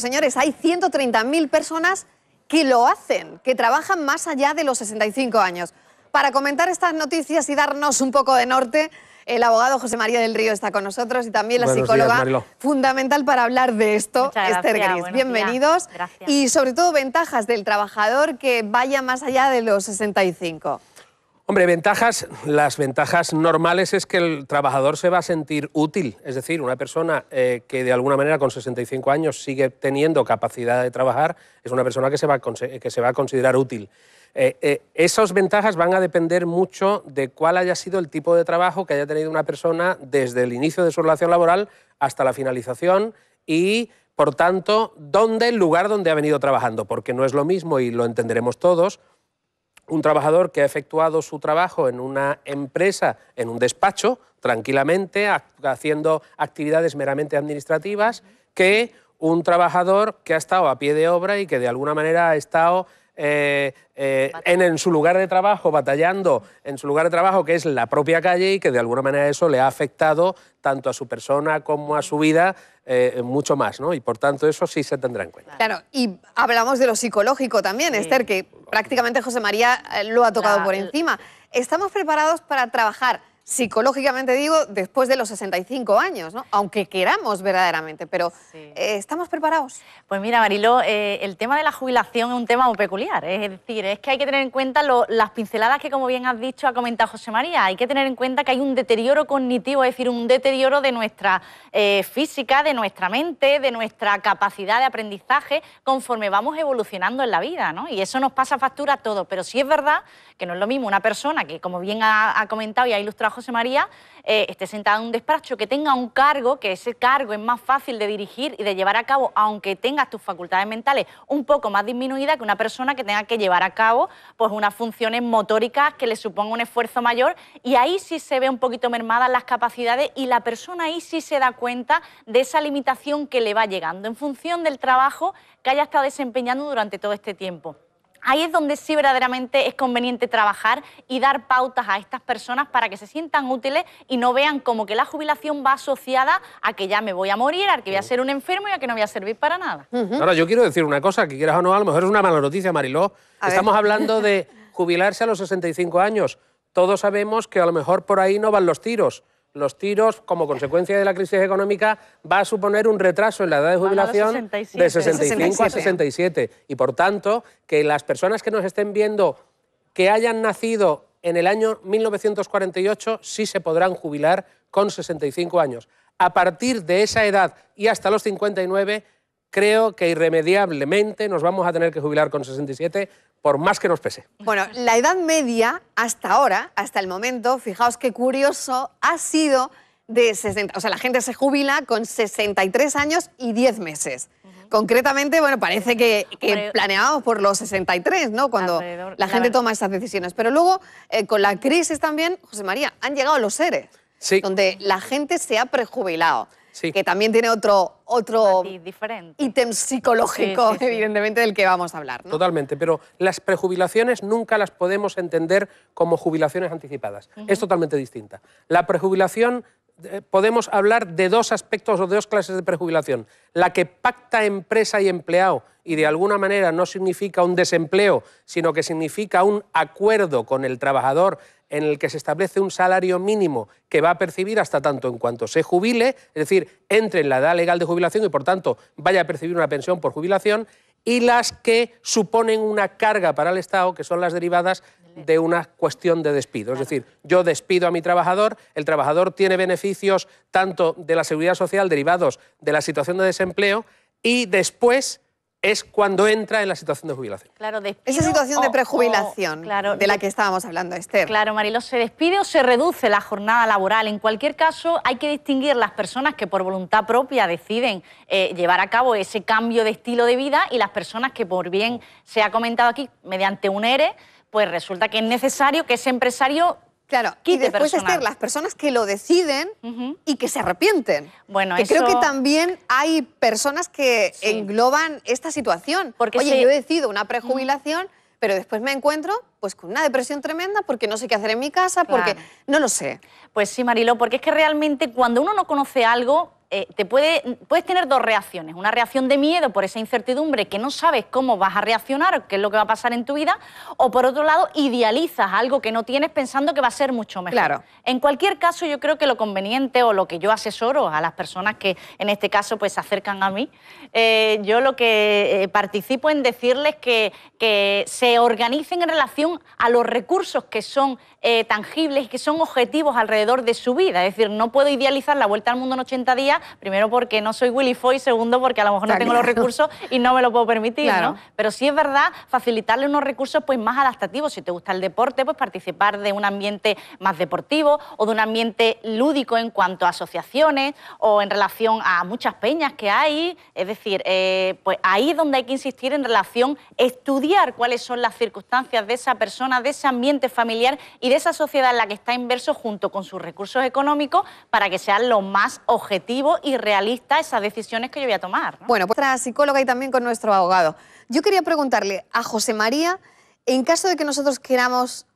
Señores, hay 130.000 personas que lo hacen, que trabajan más allá de los 65 años. Para comentar estas noticias y darnos un poco de norte, el abogado José María del Río está con nosotros y también la psicóloga fundamental para hablar de esto, Esther Gris. Bienvenidos. Gracias. Y sobre todo ventajas del trabajador que vaya más allá de los 65. Hombre, ventajas, las ventajas normales es que el trabajador se va a sentir útil, es decir, una persona que de alguna manera con 65 años sigue teniendo capacidad de trabajar, es una persona que se va a considerar útil. Esas ventajas van a depender mucho de cuál haya sido el tipo de trabajo que haya tenido una persona desde el inicio de su relación laboral hasta la finalización y, por tanto, el lugar donde ha venido trabajando, porque no es lo mismo, y lo entenderemos todos, un trabajador que ha efectuado su trabajo en una empresa, en un despacho, tranquilamente, haciendo actividades meramente administrativas, que un trabajador que ha estado a pie de obra y que de alguna manera ha estado en su lugar de trabajo, batallando en su lugar de trabajo, que es la propia calle, y que de alguna manera eso le ha afectado tanto a su persona como a su vida mucho más, ¿no? Y por tanto eso sí se tendrá en cuenta. Claro, y hablamos de lo psicológico también, sí. Esther, que prácticamente José María lo ha tocado por encima. ¿Estamos preparados para trabajar psicológicamente, digo, después de los 65 años, ¿no? Aunque queramos verdaderamente, pero ¿estamos preparados? Pues mira, Mariló, el tema de la jubilación es un tema muy peculiar, es decir, es que hay que tener en cuenta las pinceladas que, como bien has dicho, ha comentado José María. Hay que tener en cuenta que hay un deterioro cognitivo, es decir, un deterioro de nuestra física, de nuestra mente, de nuestra capacidad de aprendizaje, conforme vamos evolucionando en la vida, ¿no? Y eso nos pasa factura a todos, pero sí es verdad que no es lo mismo una persona que, como bien ha comentado y ha ilustrado José María, esté sentada en un despacho, que tenga un cargo, que ese cargo es más fácil de dirigir y de llevar a cabo, aunque tengas tus facultades mentales un poco más disminuidas, que una persona que tenga que llevar a cabo pues unas funciones motóricas que le supongan un esfuerzo mayor, y ahí sí se ve un poquito mermadas las capacidades y la persona ahí sí se da cuenta de esa limitación que le va llegando en función del trabajo que haya estado desempeñando durante todo este tiempo. Ahí es donde sí verdaderamente es conveniente trabajar y dar pautas a estas personas para que se sientan útiles y no vean como que la jubilación va asociada a que ya me voy a morir, a que voy a ser un enfermo y a que no voy a servir para nada. Ahora, yo quiero decir una cosa, que quieras o no, a lo mejor es una mala noticia, Mariló. Estamos hablando de jubilarse a los 65 años. Todos sabemos que a lo mejor por ahí no van los tiros. Los tiros, como consecuencia de la crisis económica, va a suponer un retraso en la edad de jubilación de 65 a 67. Y, por tanto, que las personas que nos estén viendo que hayan nacido en el año 1948 sí se podrán jubilar con 65 años. A partir de esa edad y hasta los 59, creo que irremediablemente nos vamos a tener que jubilar con 67, por más que nos pese. Bueno, la edad media hasta ahora, hasta el momento, fijaos qué curioso, ha sido de 60. O sea, la gente se jubila con 63 años y 10 meses. Concretamente, bueno, parece que planeábamos por los 63, ¿no? Cuando la gente toma esas decisiones. Pero luego, con la crisis también, José María, han llegado los ERE, donde la gente se ha prejubilado. Que también tiene otro ítem psicológico, evidentemente, del que vamos a hablar, ¿no? Totalmente, pero las prejubilaciones nunca las podemos entender como jubilaciones anticipadas. Es totalmente distinta. La prejubilación, podemos hablar de dos aspectos o de dos clases de prejubilación. La que pacta empresa y empleado y de alguna manera no significa un desempleo, sino que significa un acuerdo con el trabajador en el que se establece un salario mínimo que va a percibir hasta tanto en cuanto se jubile, es decir, entre en la edad legal de jubilación y, por tanto, vaya a percibir una pensión por jubilación, y las que suponen una carga para el Estado, que son las derivadas de una cuestión de despido. Es decir, yo despido a mi trabajador, el trabajador tiene beneficios tanto de la seguridad social derivados de la situación de desempleo, y después es cuando entra en la situación de jubilación. Claro, esa situación de prejubilación de la que estábamos hablando, Esther. Claro, Mariló, se despide o se reduce la jornada laboral. En cualquier caso, hay que distinguir las personas que por voluntad propia deciden llevar a cabo ese cambio de estilo de vida y las personas que, por bien se ha comentado aquí, mediante un ERE, pues resulta que es necesario que ese empresario... Claro, y después, Esther, las personas que lo deciden y que se arrepienten. Bueno, que creo que también hay personas que engloban esta situación. Porque yo decido una prejubilación, pero después me encuentro pues con una depresión tremenda porque no sé qué hacer en mi casa, porque no lo sé. Pues sí, Mariló, porque es que realmente cuando uno no conoce algo, puedes tener dos reacciones. Una reacción de miedo por esa incertidumbre que no sabes cómo vas a reaccionar o qué es lo que va a pasar en tu vida, o por otro lado, idealizas algo que no tienes pensando que va a ser mucho mejor. Claro. En cualquier caso, yo creo que lo conveniente o lo que yo asesoro a las personas que en este caso pues se acercan a mí, yo lo que participo en decirles que se organicen en relación a los recursos que son tangibles y que son objetivos alrededor de su vida. Es decir, no puedo idealizar la vuelta al mundo en 80 días, primero porque no soy Willy Foy, segundo porque a lo mejor no tengo los recursos y no me lo puedo permitir, ¿no? Pero sí es verdad facilitarle unos recursos pues más adaptativos. Si te gusta el deporte, pues participar de un ambiente más deportivo o de un ambiente lúdico en cuanto a asociaciones o en relación a muchas peñas que hay. Es decir, pues ahí es donde hay que insistir en relación a estudiar cuáles son las circunstancias de esa persona, de ese ambiente familiar y de esa sociedad en la que está inmerso junto con sus recursos económicos para que sean lo más objetivos y realistas esas decisiones que yo voy a tomar, ¿no? Bueno, pues nuestra psicóloga y también con nuestro abogado. Yo quería preguntarle a José María, en caso de que nosotros queramos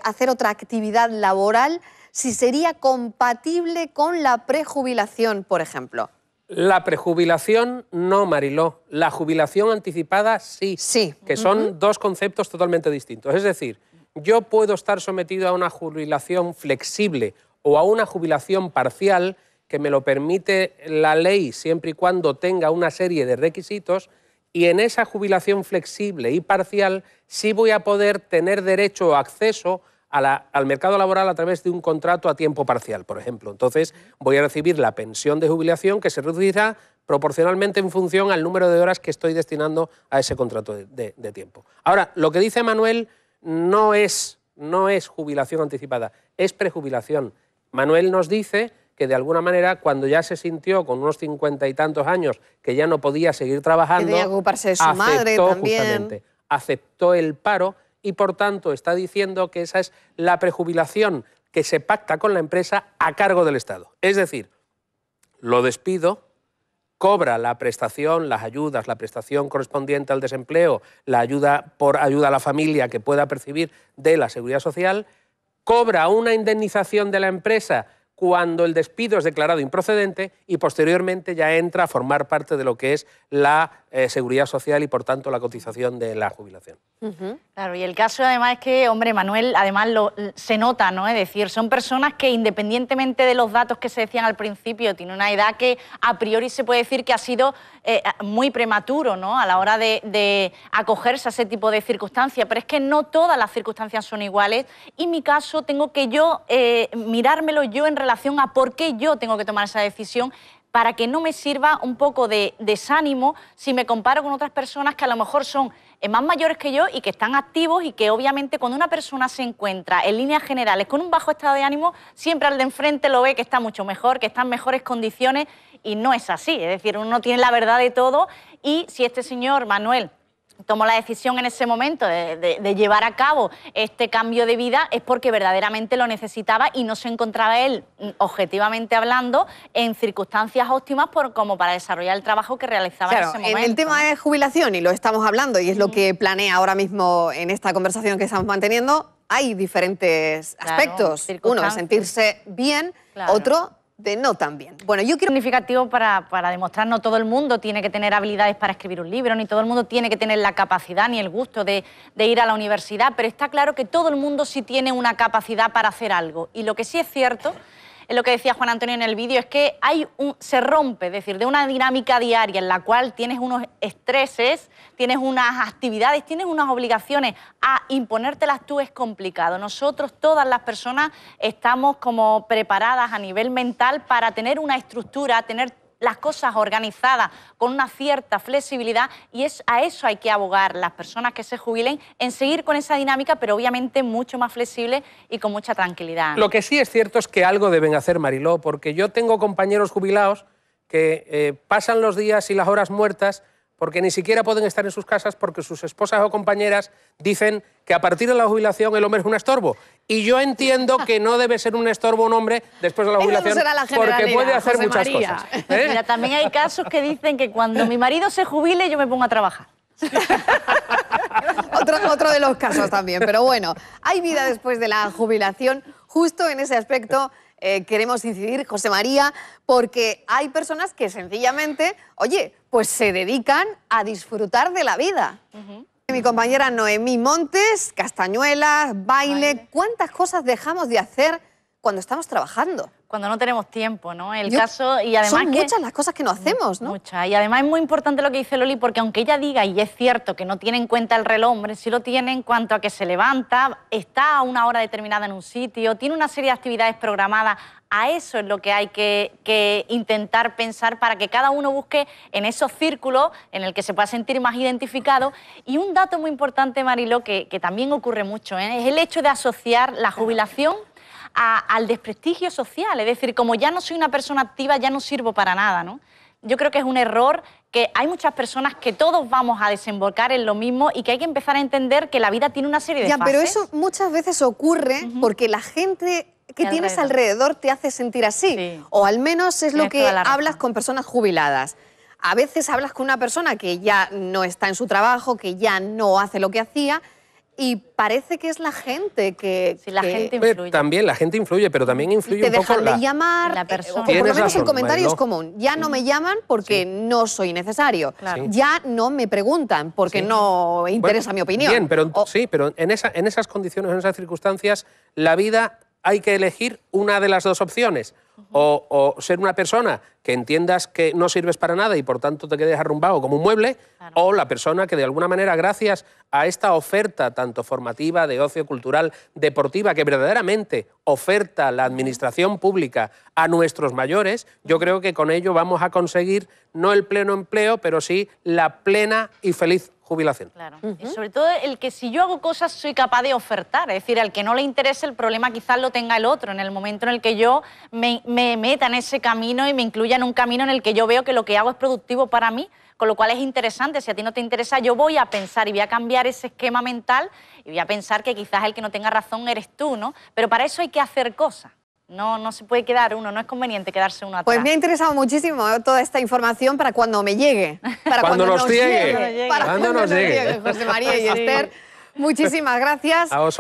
hacer otra actividad laboral, si sería compatible con la prejubilación, por ejemplo. La prejubilación no, Mariló. La jubilación anticipada sí. Sí. Que son dos conceptos totalmente distintos. Es decir, yo puedo estar sometido a una jubilación flexible o a una jubilación parcial que me lo permite la ley siempre y cuando tenga una serie de requisitos, y en esa jubilación flexible y parcial sí voy a poder tener derecho o acceso al mercado laboral a través de un contrato a tiempo parcial, por ejemplo. Entonces voy a recibir la pensión de jubilación que se reducirá proporcionalmente en función al número de horas que estoy destinando a ese contrato de tiempo. Ahora, lo que dice Manuel no es jubilación anticipada, es prejubilación. Manuel nos dice que de alguna manera cuando ya se sintió con unos 50 y tantos años que ya no podía seguir trabajando, tenía que ocuparse de su madre también. Justamente, aceptó el paro y por tanto está diciendo que esa es la prejubilación que se pacta con la empresa a cargo del Estado. Es decir, lo despido, cobra la prestación, las ayudas, la prestación correspondiente al desempleo, la ayuda por ayuda a la familia que pueda percibir de la Seguridad Social, cobra una indemnización de la empresa cuando el despido es declarado improcedente y posteriormente ya entra a formar parte de lo que es la Seguridad Social y por tanto la cotización de la jubilación. Claro, y el caso además es que, hombre, Manuel, además se nota, ¿no? Es decir, son personas que independientemente de los datos que se decían al principio, tienen una edad que a priori se puede decir que ha sido muy prematuro, ¿no? A la hora de acogerse a ese tipo de circunstancias, pero es que no todas las circunstancias son iguales y en mi caso tengo que yo mirármelo yo en relación a por qué yo tengo que tomar esa decisión, para que no me sirva un poco de desánimo si me comparo con otras personas que a lo mejor son más mayores que yo y que están activos y que obviamente cuando una persona se encuentra en líneas generales con un bajo estado de ánimo, siempre al de enfrente lo ve que está mucho mejor, que está en mejores condiciones y no es así. Es decir, uno tiene la verdad de todo y si este señor Manuel tomó la decisión en ese momento de llevar a cabo este cambio de vida es porque verdaderamente lo necesitaba y no se encontraba él, objetivamente hablando, en circunstancias óptimas como para desarrollar el trabajo que realizaba en ese momento. En el tema de jubilación, y lo estamos hablando, y es lo que planea ahora mismo en esta conversación que estamos manteniendo, hay diferentes aspectos. Uno de sentirse bien, otro de no tan bien. Bueno, yo quiero... Significativo para demostrar, no todo el mundo tiene que tener habilidades para escribir un libro, ni todo el mundo tiene que tener la capacidad ni el gusto de ir a la universidad, pero está claro que todo el mundo sí tiene una capacidad para hacer algo. Y lo que sí es cierto, es lo que decía Juan Antonio en el vídeo, es que se rompe, es decir, de una dinámica diaria en la cual tienes unos estreses, tienes unas actividades, tienes unas obligaciones, a imponértelas tú es complicado. Nosotros, todas las personas, estamos como preparadas a nivel mental para tener una estructura, tener las cosas organizadas con una cierta flexibilidad y a eso hay que abogar las personas que se jubilen, en seguir con esa dinámica, pero obviamente mucho más flexible y con mucha tranquilidad, ¿no? Lo que sí es cierto es que algo deben hacer, Mariló, porque yo tengo compañeros jubilados que pasan los días y las horas muertas porque ni siquiera pueden estar en sus casas porque sus esposas o compañeras dicen que a partir de la jubilación el hombre es un estorbo. Y yo entiendo que no debe ser un estorbo un hombre después de la jubilación porque puede hacer muchas cosas. Mira, también hay casos que dicen que cuando mi marido se jubile yo me pongo a trabajar. Otro de los casos también, pero bueno, hay vida después de la jubilación. Justo en ese aspecto queremos incidir, José María, porque hay personas que sencillamente, oye, pues se dedican a disfrutar de la vida. Mi compañera Noemí Montes, castañuelas, baile, ¿cuántas cosas dejamos de hacer cuando estamos trabajando? Cuando no tenemos tiempo, ¿no? Y además son muchas las cosas que no hacemos, ¿no? Muchas. Y además es muy importante lo que dice Loli, porque aunque ella diga, y es cierto que no tiene en cuenta el reloj, hombre, sí lo tiene en cuanto a que se levanta, está a una hora determinada en un sitio, tiene una serie de actividades programadas. A eso es lo que hay que intentar pensar para que cada uno busque en esos círculos en el que se pueda sentir más identificado. Y un dato muy importante, Mariló, que también ocurre mucho, es el hecho de asociar la jubilación al desprestigio social. Es decir, como ya no soy una persona activa, ya no sirvo para nada, ¿no? Yo creo que es un error, que hay muchas personas que todos vamos a desembocar en lo mismo y que hay que empezar a entender que la vida tiene una serie de fases. Pero eso muchas veces ocurre porque la gente que tienes alrededor te hace sentir así. Sí. O al menos es lo que hablas con personas jubiladas. A veces hablas con una persona que ya no está en su trabajo, que ya no hace lo que hacía, y parece que es la gente que... Sí, la gente influye. También la gente influye, pero también influye un poco te dejan de llamar, la persona. O por lo menos el comentario es común. Ya no me llaman porque no soy necesario. Claro. Ya no me preguntan porque no interesa mi opinión. Bien, pero sí, pero en esas condiciones, en esas circunstancias, la vida hay que elegir una de las dos opciones. O ser una persona que entiendas que no sirves para nada y por tanto te quedes arrumbado como un mueble, o la persona que de alguna manera, gracias a esta oferta tanto formativa, de ocio cultural, deportiva, que verdaderamente oferta la administración pública a nuestros mayores, yo creo que con ello vamos a conseguir no el pleno empleo, pero sí la plena y feliz jubilación. Claro. Y sobre todo el que si yo hago cosas soy capaz de ofertar, es decir, al que no le interese el problema quizás lo tenga el otro, en el momento en el que yo me meta en ese camino y me incluya en un camino en el que yo veo que lo que hago es productivo para mí, con lo cual es interesante. Si a ti no te interesa, yo voy a pensar y voy a cambiar ese esquema mental y voy a pensar que quizás el que no tenga razón eres tú, ¿no? Pero para eso hay que hacer cosas. No se puede quedar uno, no es conveniente quedarse uno atrás. Pues me ha interesado muchísimo toda esta información para cuando me llegue. Para cuando nos llegue. Para cuando nos llegue, José María y Esther. Muchísimas gracias. A vosotros.